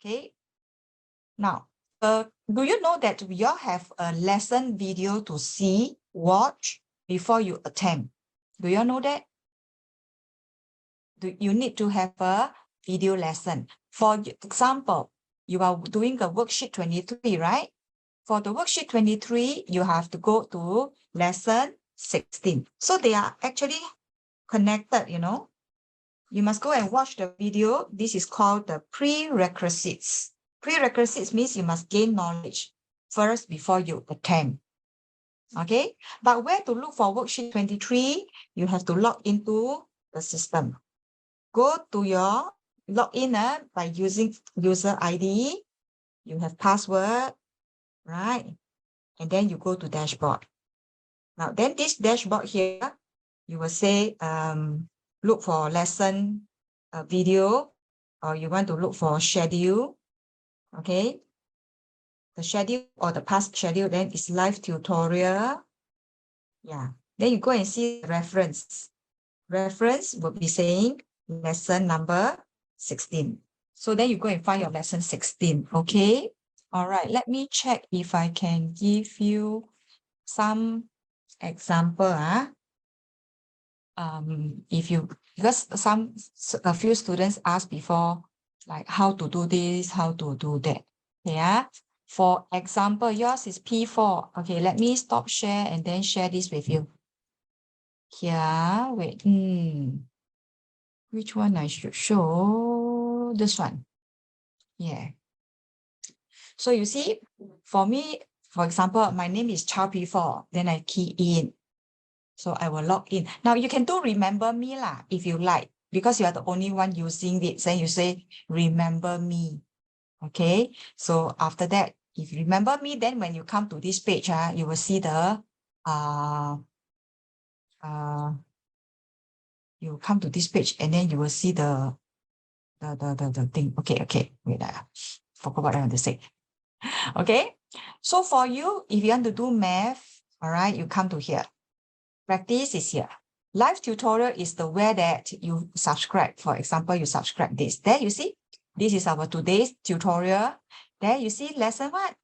Okay. Now, do you know that we all have a lesson video to see, watch before you attempt? Do you all know that? You need to have a video lesson. For example, you are doing the worksheet 23, right? For the worksheet 23, you have to go to lesson 16. So they are actually connected, you know. You must go and watch the video. This is called the prerequisites. Prerequisites means you must gain knowledge first before you attempt. Okay, but where to look for worksheet 23? You have to log into the system. Go to your login by using user ID. You have password, right? And then you go to dashboard. Now, then this dashboard here, you will say, look for lesson video, or you want to look for schedule. Okay. The schedule or the past schedule, then is live tutorial. Yeah. Then you go and see the reference. Reference will be saying lesson number 16. So then you go and find your lesson 16. Okay. All right. Let me check if I can give you some example. Because a few students asked before, like how to do this, how to do that. Yeah. For example, yours is P4. Okay, let me stop share and then share this with you. Here, wait. Which one I should show? This one. Yeah. So you see, for me, for example, my name is Child P4. Then I key in. So I will log in. Now you can do remember me lah, if you like, because you are the only one using it. Then you say, remember me. Okay. So after that, if you remember me, then when you come to this page, you will see the, you come to this page and then you will see the thing. Okay. Wait, forgot what I want to say. Okay. So for you, if you want to do math, all right, you come to here. Practice is here. Live tutorial is the way that you subscribe. For example, you subscribe this. There you see, this is our today's tutorial. There you see lesson what?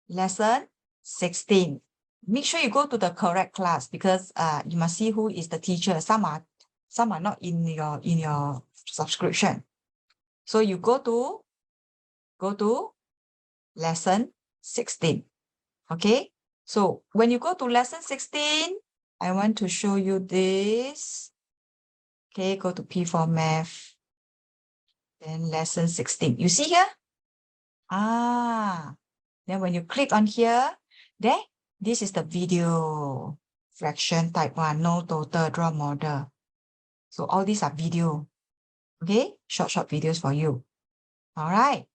Lesson 16. Make sure you go to the correct class because you must see who is the teacher. Some are not in your subscription. So you go to lesson 16. Okay. So when you go to lesson 16, I want to show you this. Okay, go to P4 Math. Then lesson 16. You see here? Then when you click on here, there, this is the video. Fraction type 1, no total, draw model. So all these are video. Okay, short videos for you. All right.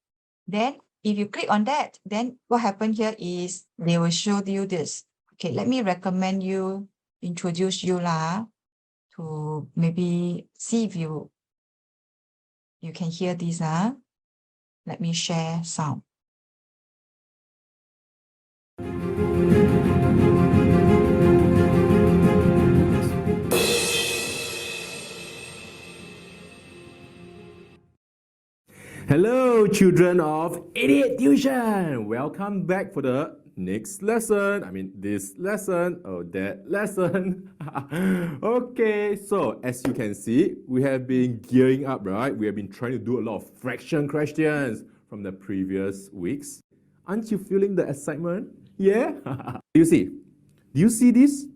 Then if you click on that, then what happened here is they will show you this. Okay, let me recommend you, introduce you to maybe see if you can hear this. Let me share sound. Hello, children of Idiot Tuition! Welcome back for the next lesson. This lesson or that lesson. Okay, so as you can see, we have been gearing up, right? We have been trying to do a lot of fraction questions from the previous weeks. Aren't you feeling the excitement? Yeah? Do you see this?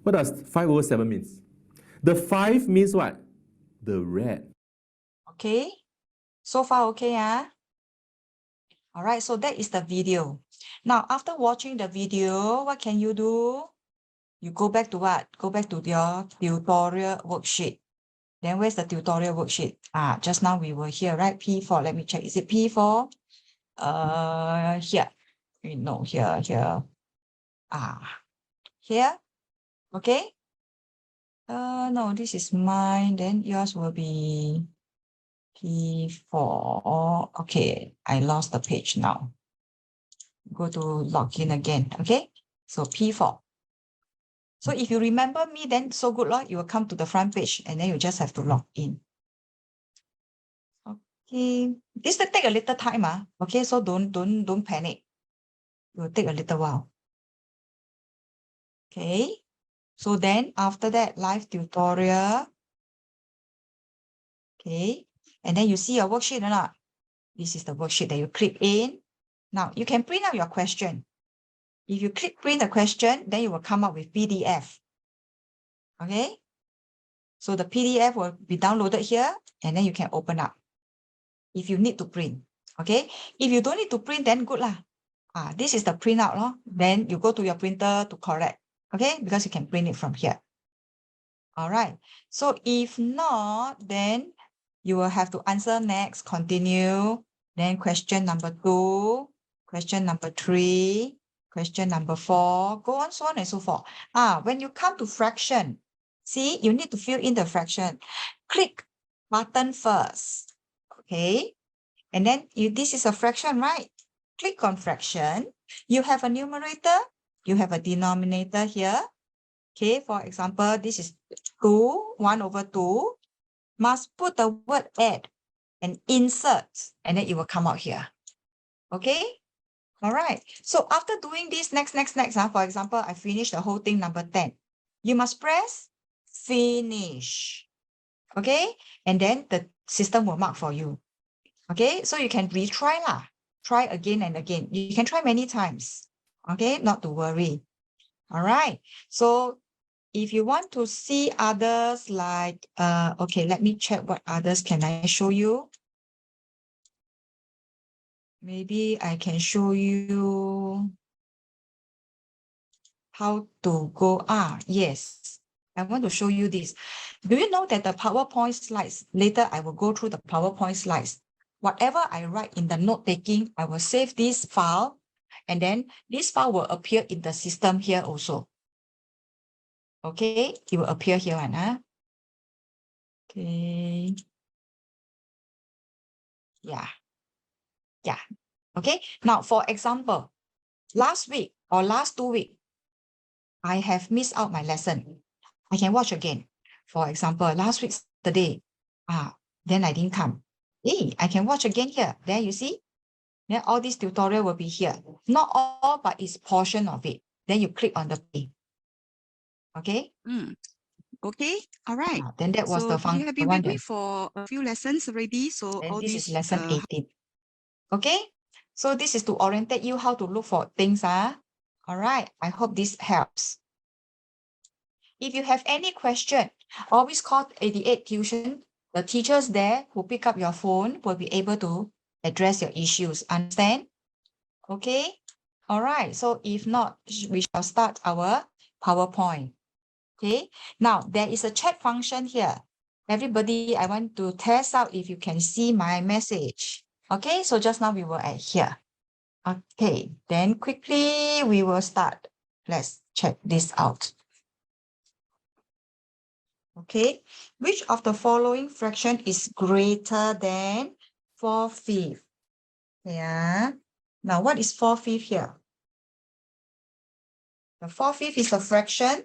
What does 5/7 means? The 5 means what? The red. Okay. So far, okay, All right, so that is the video. Now, after watching the video, what can you do? You go back to what? Go back to your tutorial worksheet. Then where's the tutorial worksheet? Just now we were here, right? P4, let me check. Is it P4? Here. No, here. Here. Okay. No, this is mine. Then yours will be P4. Okay, I lost the page now. Go to login again. Okay, so P4. So if you remember me, then so good, you will come to the front page and then you just have to log in. Okay, this will take a little time, okay, so don't panic. It will take a little while. Okay, so then after that, live tutorial. Okay, and then you see your worksheet or not? This is the worksheet that you click in. Now you can print out your question. If you click print the question, then you will come up with PDF. Okay, so the PDF will be downloaded here, and then you can open up if you need to print. Okay, if you don't need to print, then good lah. This is the printout, no? Then you go to your printer to correct. Okay, because you can print it from here. All right. So if not, then you will have to answer next, continue. Then question number 2, question number 3, question number 4, go on, so on and so forth. When you come to fraction, see, you need to fill in the fraction. Click button first. Okay. And then this is a fraction, right? Click on fraction. You have a numerator, you have a denominator here. Okay, for example, this is 2, 1 over 2. Must put the word add and insert, and then it will come out here. Okay? All right. So after doing this, next, for example, I finish the whole thing, number 10. You must press finish. Okay? And then the system will mark for you. Okay? So you can retry lah. Try again and again. You can try many times. Okay? Not to worry. All right. So if you want to see others like, okay, let me check what others can I show you. Maybe I can show you how to go. Yes, I want to show you this. Do you know that the PowerPoint slides, later I will go through the PowerPoint slides. Whatever I write in the note taking, I will save this file, and then this file will appear in the system here also. Okay, it will appear here, Okay. Yeah. Okay. Now, for example, last week or last 2 weeks, I have missed out my lesson. I can watch again. For example, last week, Saturday, then I didn't come. Hey, I can watch again here. There you see? Then all this tutorial will be here. Not all, but it's portion of it. Then you click on the play. Okay? Okay, all right. Then that was the you have been one with me that, for a few lessons already. So then all this is these lesson 18. Okay? So this is to orientate you how to look for things. All right. I hope this helps. If you have any question, always call 88 Tuition. The teachers there who pick up your phone will be able to address your issues. Understand? Okay? All right. So if not, we shall start our PowerPoint. Okay? Now, there is a chat function here. Everybody, I want to test out if you can see my message. Okay? So just now we were at here. Okay. Then quickly we will start. Let's check this out. Okay, which of the following fraction is greater than 4/5? Yeah. Now, what is 4/5 here? The 4/5 is a fraction,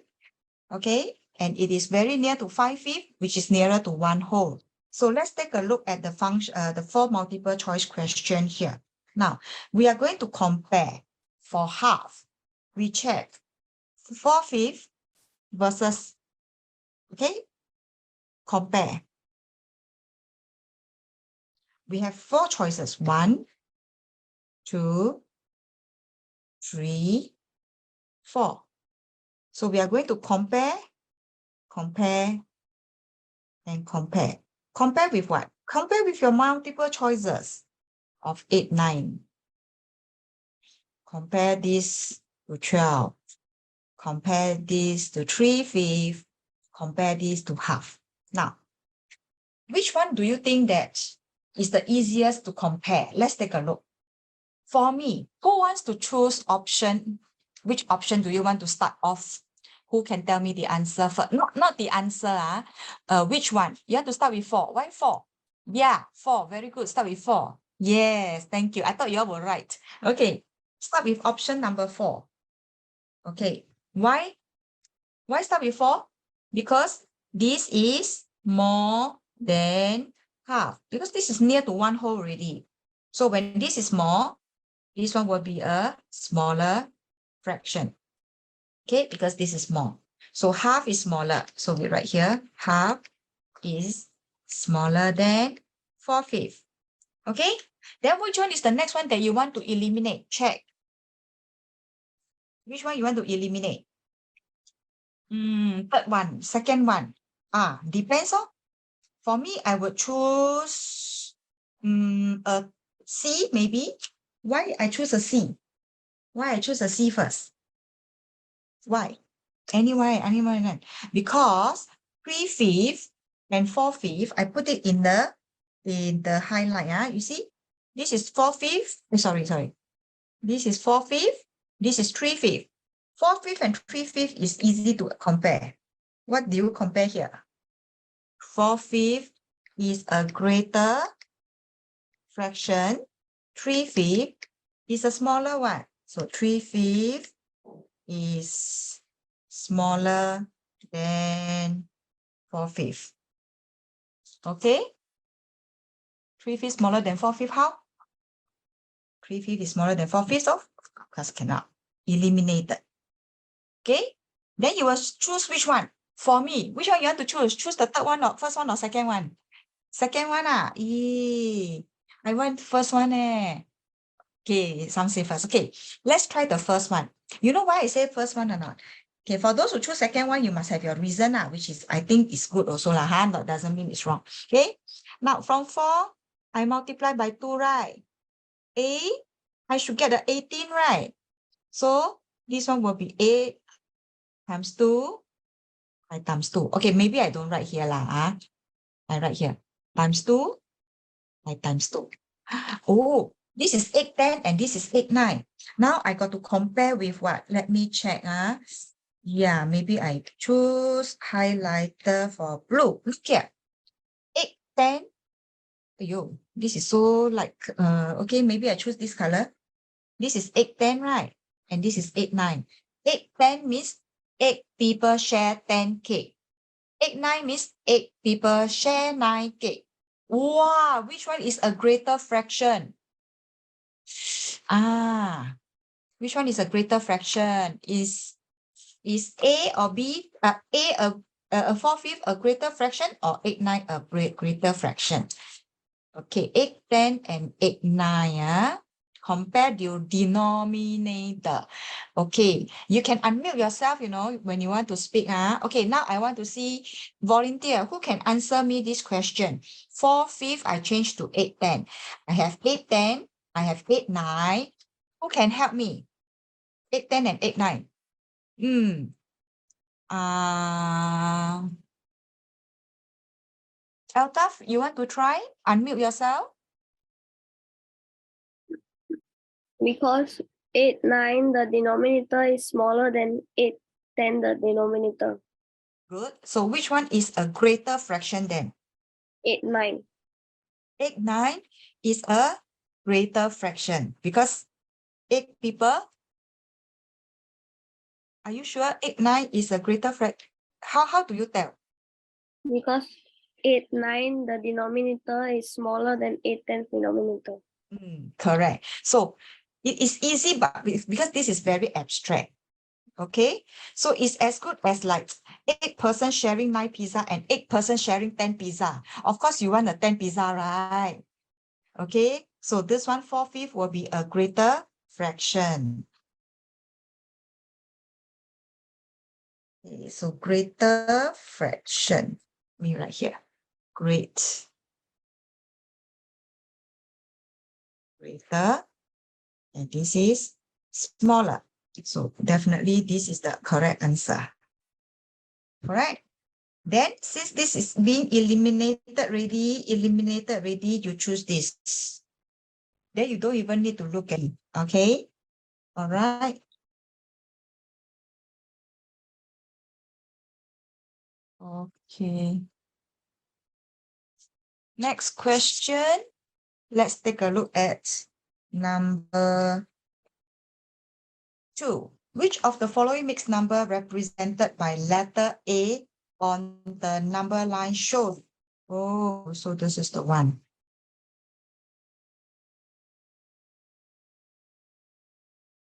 okay, and it is very near to 5/5, which is nearer to 1 whole. So let's take a look at the function, the 4 multiple choice question here. Now, we are going to compare for half. We check 4/5 versus, okay, compare. We have 4 choices. 1, 2, 3, 4. So we are going to compare, and compare. Compare with what? Compare with your multiple choices of 8, 9. Compare this to 12. Compare this to 3/5. Compare this to half. Now, which one do you think that is the easiest to compare? Let's take a look. For me, who wants to choose option? Which option do you want to start off? Who can tell me the answer first? Not the answer. Which one? You want to start with 4. Why 4? Yeah, 4. Very good. Start with 4. Yes, thank you. I thought you all were right. Okay, start with option number 4. Okay, why? Why start with 4? Because this is more than half, because this is near to one whole already. So when this is small, this one will be a smaller fraction. Okay, because this is small. So half is smaller. So we write here, half is smaller than 4/5. Okay, then which one is the next one that you want to eliminate? Check. Which one you want to eliminate? Third one, second one. Depends on. For me, I would choose a C maybe. Why I choose a C? Why I choose a C first? Why? Anyway, because 3/5 and 4/5, I put it in the highlight. You see, this is 4/5. Sorry. This is 4/5. This is 3/5. 4/5 and 3/5 is easy to compare. What do you compare here? 4/5 is a greater fraction. 3/5 is a smaller one. So 3/5 is smaller than 4/5. Okay? 3/5 smaller than 4/5. How? 3/5 is smaller than 4/5. Of course, cannot. Eliminated. Okay? Then you will choose which one? For me, which one you want to choose? Choose the third one or first one or second one? Second one. I want first one. Okay, some say first. Okay, let's try the first one. You know why I say first one or not? Okay, for those who choose second one, you must have your reason, which is, I think is good also. That doesn't mean it's wrong. Okay, now from 4, I multiply by 2, right? I should get the 18, right? So this one will be 8 times 2, I times 2. Okay, maybe I don't write here. I write here. Times 2, I times 2. Oh, this is 8/10 and this is 8/9. Now I got to compare with what? Let me check. Yeah, maybe I choose highlighter for blue. Look here. 8/10. Yo, this is so like, okay, maybe I choose this color. This is 8/10, right? And this is 8/9. 8/10 means 8 people share 10 cake. 8/9 means 8 people share 9 cake. Wow, which one is a greater fraction? Which one is a greater fraction? Is A or B? A 4/5 a greater fraction or 8/9 a greater fraction? Okay, 8/10 and 8/9. Compare your denominator. Okay, you can unmute yourself, when you want to speak. Okay, now I want to see volunteer who can answer me this question. 4/5 I change to 8/10. I have 8/10. I have 8/9. Who can help me? 8/10 and 8/9. Altaf, you want to try? Unmute yourself. Because 8/9, the denominator is smaller than 8/10, the denominator. Good. So which one is a greater fraction then? 8/9. 8/9 is a greater fraction because 8 people. Are you sure 8/9 is a greater fraction? How do you tell? Because 8/9, the denominator is smaller than 8/10 denominator. Correct. So it is easy, but because this is very abstract. Okay, so it's as good as like 8 persons sharing 9 pizza and 8 persons sharing 10 pizza. Of course, you want a 10 pizza, right? Okay, so this one 4/5 will be a greater fraction. Okay, so greater fraction. Let me write here. Greater. And this is smaller. So definitely this is the correct answer. All right. Then since this is being eliminated already, you choose this. Then you don't even need to look at it. Okay. All right. Okay. Next question. Let's take a look at number 2. Which of the following mixed number represented by letter A on the number line shown Oh, so this is the one.